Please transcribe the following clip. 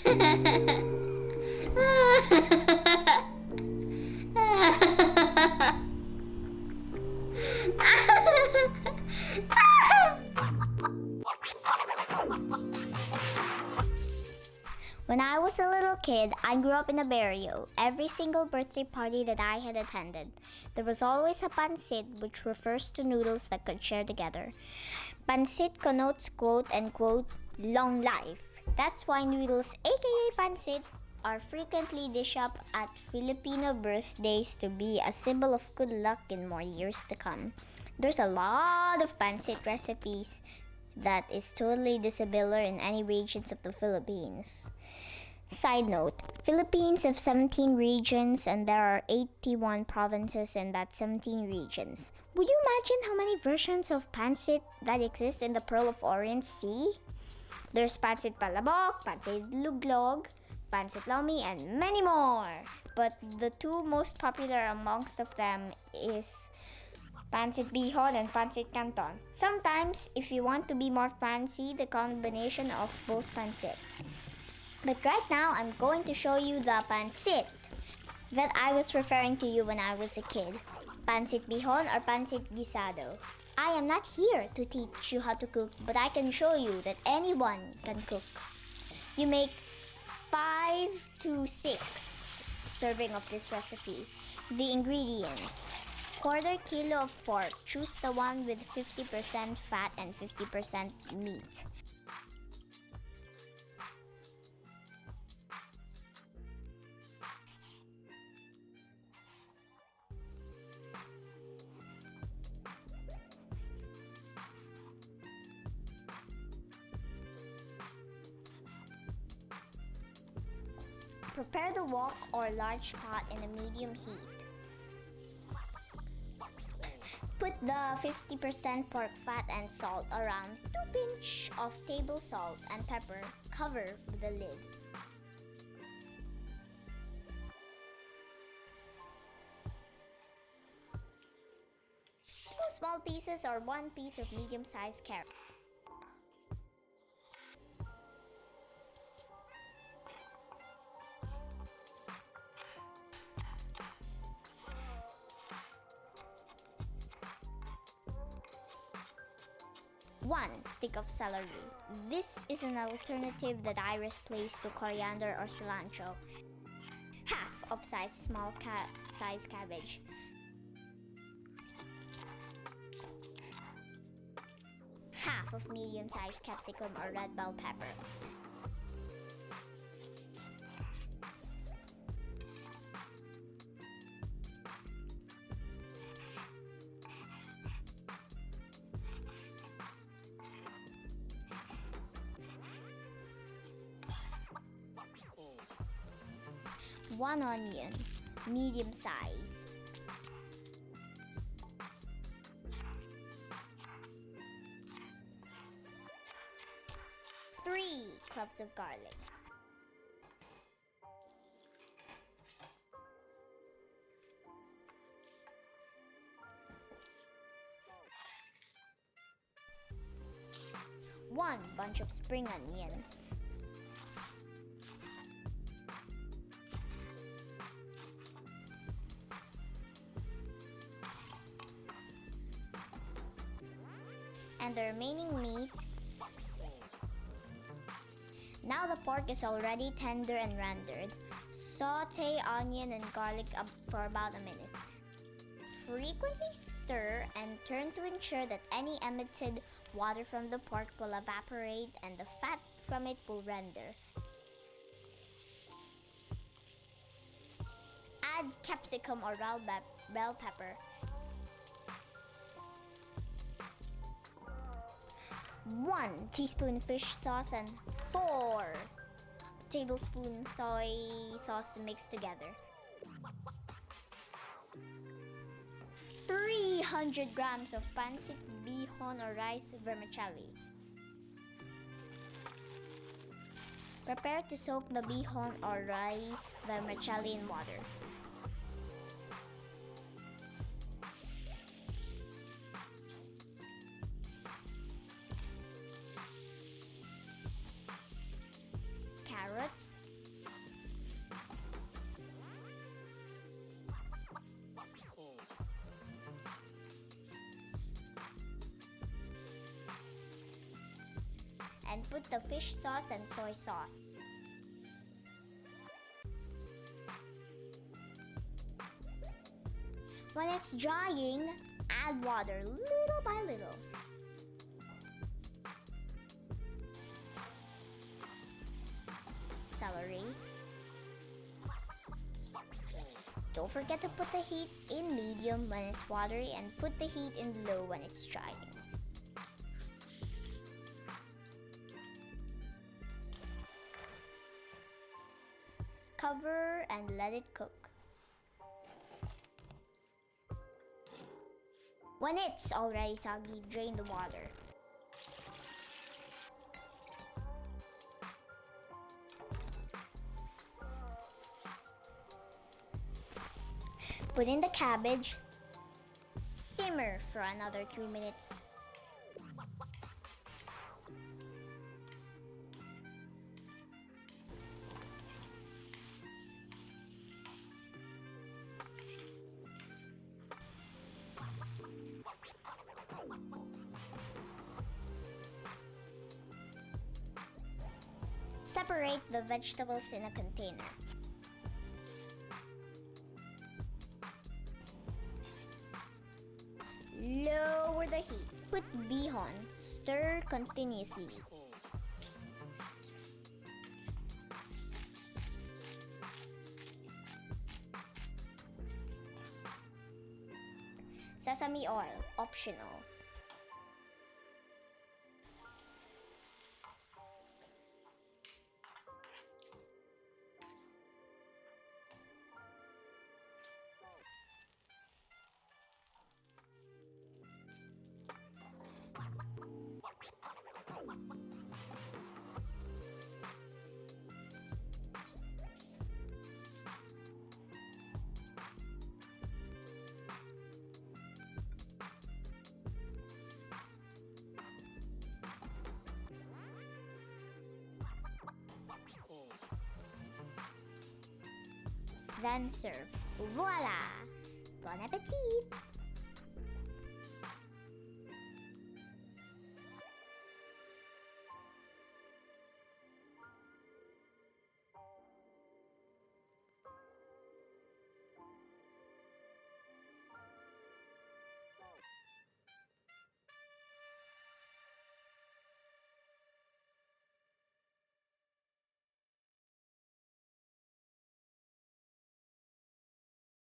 When I was a little kid, I grew up in a barrio. Every single birthday party that I had attended, there was always a pancit, which refers to noodles that could share together. Pancit connotes quote unquote long life. That's why noodles, aka pancit, are frequently dished up at Filipino birthdays to be a symbol of good luck in more years to come. There's a lot of pancit recipes that is totally dissimilar in any regions of the Philippines. Side note, Philippines have 17 regions and there are 81 provinces in that 17 regions. Would you imagine how many versions of pancit that exist in the Pearl of Orient Sea? There's pancit palabok, pancit luglog, pancit lomi, and many more. But the two most popular amongst of them is Pancit Bihon and Pancit Canton. Sometimes, if you want to be more fancy, the combination of both pancit. But right now, I'm going to show you the pancit that I was referring to you when I was a kid. Pancit Bihon or Pancit Guisado. I am not here to teach you how to cook, but I can show you that anyone can cook. You make 5 to 6 serving of this recipe. The ingredients: quarter kilo of pork. Choose the one with 50% fat and 50% meat. Prepare the wok or large pot in a medium heat. Put the 50% pork fat and salt, around 2 pinch of table salt and pepper. Cover with a lid. Two small pieces or 1 piece of medium-sized carrot. One stick of celery. This is an alternative that I replace to coriander or cilantro. Half of small size cabbage. Half of medium-sized capsicum or red bell pepper. One onion, medium size. 3 cloves of garlic. One bunch of spring onion. And the remaining meat. Now the pork is already tender and rendered. Saute onion and garlic up for about a minute. Frequently stir and turn to ensure that any emitted water from the pork will evaporate and the fat from it will render. Add capsicum or bell pepper. 1 teaspoon fish sauce and 4 tablespoons soy sauce mixed together. 300 grams of Pancit Bihon or rice vermicelli. Prepare to soak the bihon or rice vermicelli in water. Carrots, and put the fish sauce and soy sauce. When it's drying, add water little by little. Celery. Don't forget to put the heat in medium when it's watery and put the heat in low when it's drying. Cover and let it cook. When it's already soggy, drain the water. Put in the cabbage. Simmer for another 2 minutes. Separate the vegetables in a container. Lower the heat. Put bihon. Stir continuously. Sesame oil, optional. Then serve. Voila! Bon appetit!